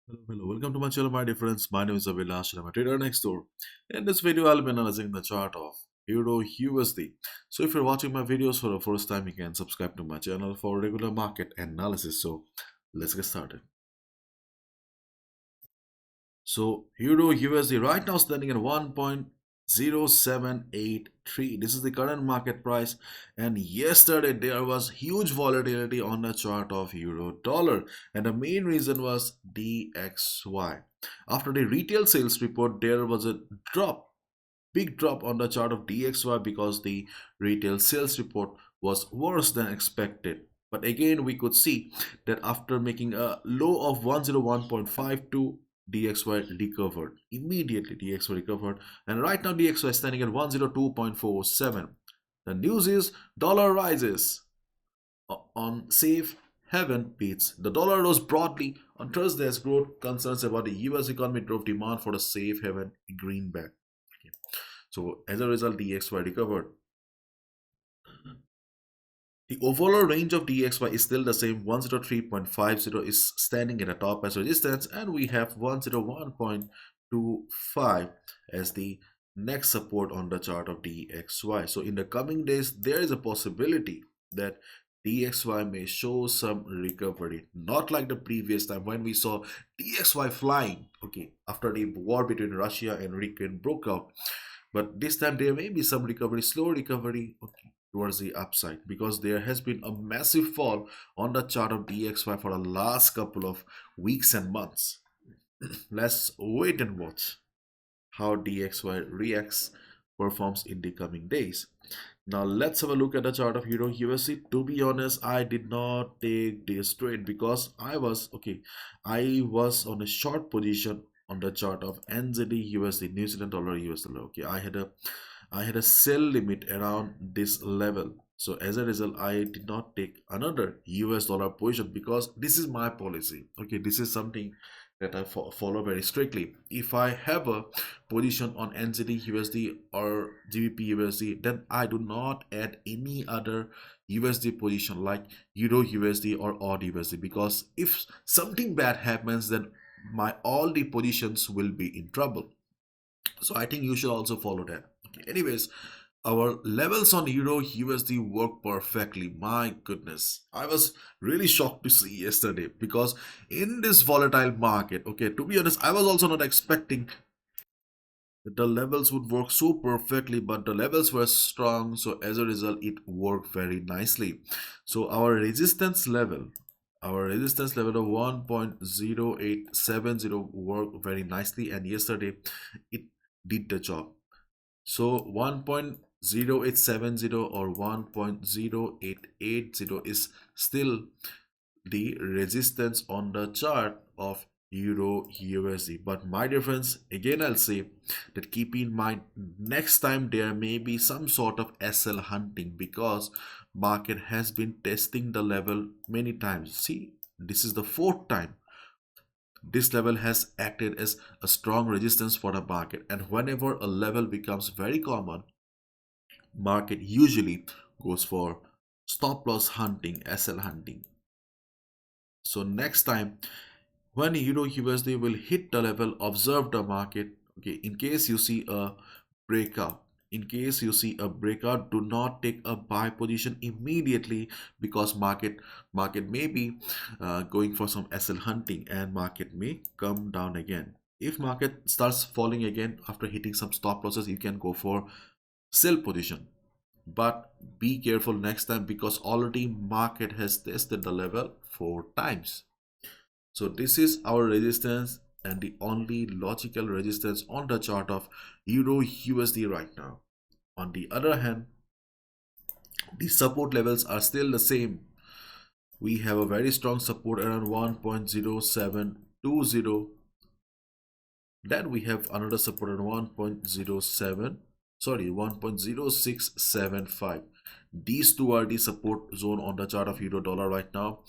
Hello, welcome to my channel, my dear friends. My name is Avilash and I'm a trader next door. In this video, I'll be analyzing the chart of Euro USD. So, if you're watching my videos for the first time, you can subscribe to my channel for regular market analysis. So, let's get started. So, Euro USD right now standing at 1.0783. This is the current market price. And yesterday there was huge volatility on the chart of Euro dollar. And the main reason was DXY. After the retail sales report, there was a big drop on the chart of DXY because the retail sales report was worse than expected. But again, we could see that after making a low of 101.52, DXY recovered. Immediately, DXY recovered. And right now, DXY is standing at 102.47. The news is dollar rises on safe haven beats. The dollar rose broadly on Thursday as growth concerns about the US economy drove demand for the safe haven greenback. Okay. So as a result, DXY recovered. The overall range of DXY is still the same. 103.50 is standing at the top as resistance, and we have 101.25 as the next support on the chart of DXY. So in the coming days, there is a possibility that DXY may show some recovery, not like the previous time when we saw DXY flying, okay, after the war between Russia and Ukraine broke out. But this time there may be some recovery, slow recovery, okay, towards the upside because there has been a massive fall on the chart of DXY for the last couple of weeks and months. Let's wait and watch how DXY reacts, performs in the coming days. Now let's have a look at the chart of Euro USD. To be honest, I did not take this trade because I was on a short position on the chart of NZD USD, New Zealand dollar US dollar. Okay, I had a sell limit around this level. So as a result, I did not take another US dollar position because this is my policy. Okay, this is something that I follow very strictly. If I have a position on NZD USD or GBP USD, then I do not add any other USD position like Euro USD or AUD USD because if something bad happens, then my all the positions will be in trouble. So I think you should also follow that. Okay. Anyways, our levels on Euro USD work perfectly. My goodness, I was really shocked to see yesterday because in this volatile market, okay, to be honest, I was also not expecting that the levels would work so perfectly, but the levels were strong, so as a result it worked very nicely. So our resistance level of 1.0870 worked very nicely, and yesterday it did the job. So 1.0870 or 1.0880 is still the resistance on the chart of Euro USD. But my dear friends, again I'll say that keep in mind next time there may be some sort of SL hunting because market has been testing the level many times. See, this is the fourth time this level has acted as a strong resistance for the market, and whenever a level becomes very common, market usually goes for stop loss hunting, SL hunting. So next time when Euro USD will hit the level, observe the market. Okay, in case you see a breakout, do not take a buy position immediately because market may be going for some SL hunting and market may come down again. If market starts falling again after hitting some stop losses, you can go for sell position, but be careful next time because already market has tested the level 4 times. So this is our resistance and the only logical resistance on the chart of Euro USD right now. On the other hand, the support levels are still the same. We have a very strong support around 1.0720. Then we have another support around 1.0675. These two are the support zone on the chart of euro dollar right now.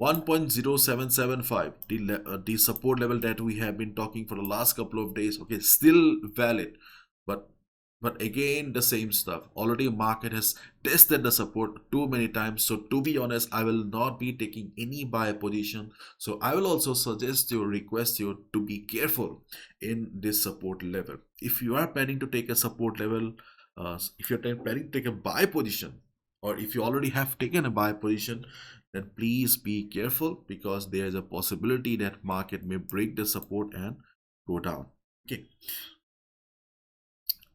1.0775, the support level that we have been talking for the last couple of days, okay, still valid, but But again, the same stuff. Already market has tested the support too many times. So to be honest, I will not be taking any buy position. So I will also suggest you, request you to be careful in this support level. If you are planning to take a support level, if you're planning to take a buy position, or if you already have taken a buy position, then please be careful because there is a possibility that market may break the support and go down. Okay.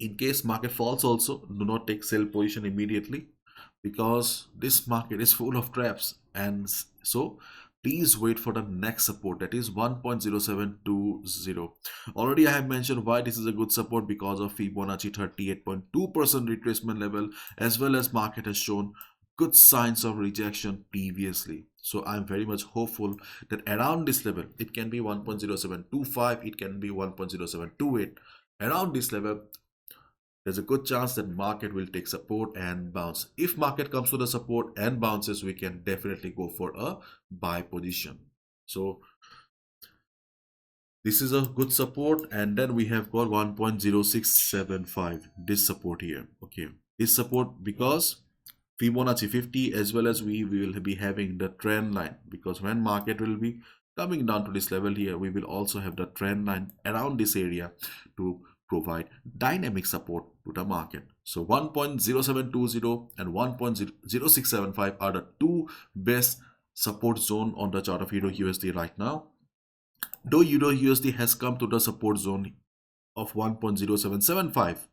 In case market falls also, do not take sell position immediately because this market is full of traps, and so please wait for the next support, that is 1.0720. Already I have mentioned why this is a good support, because of Fibonacci 38.2% retracement level, as well as market has shown good signs of rejection previously. So I'm very much hopeful that around this level, it can be 1.0725, it can be 1.0728, around this level there's a good chance that market will take support and bounce. If market comes to the support and bounces, we can definitely go for a buy position. So this is a good support, and then we have got 1.0675, this support here. Okay, this support because Fibonacci 50, as well as we will be having the trend line, because when market will be coming down to this level here, we will also have the trend line around this area to provide dynamic support to the market. So 1.0720 and 1.0675 are the two best support zone on the chart of Euro USD right now. Though Euro USD has come to the support zone of 1.0775,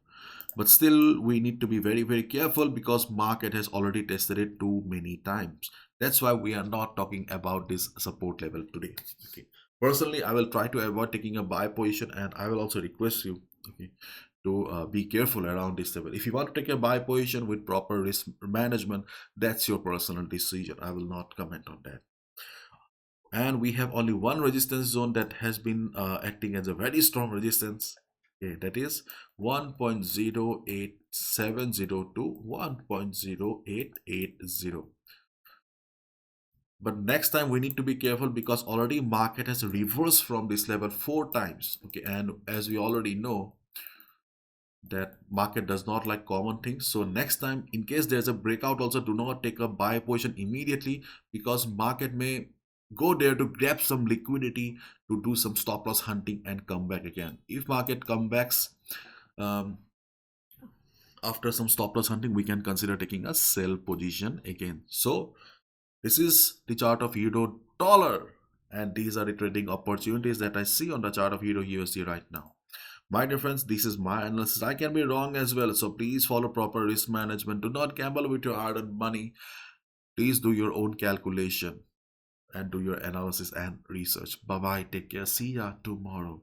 but still we need to be very careful because market has already tested it too many times. That's why we are not talking about this support level today. Okay, personally I will try to avoid taking a buy position, and I will also request you, okay, to be careful around this level. If you want to take a buy position with proper risk management, that's your personal decision. I will not comment on that. And we have only one resistance zone that has been acting as a very strong resistance. Okay, that is 1.0870 to 1.0880. But next time we need to be careful because already market has reversed from this level 4 times. Okay, and as we already know that market does not like common things. So next time, in case there's a breakout, also do not take a buy position immediately because market may go there to grab some liquidity to do some stop loss hunting and come back again. If market come backs after some stop loss hunting, we can consider taking a sell position again. So this is the chart of euro dollar, and these are the trading opportunities that I see on the chart of euro USD right now. My dear friends, this is my analysis. I can be wrong as well, so please follow proper risk management. Do not gamble with your hard-earned money. Please do your own calculation and do your analysis and research. Bye bye. Take care. See ya tomorrow.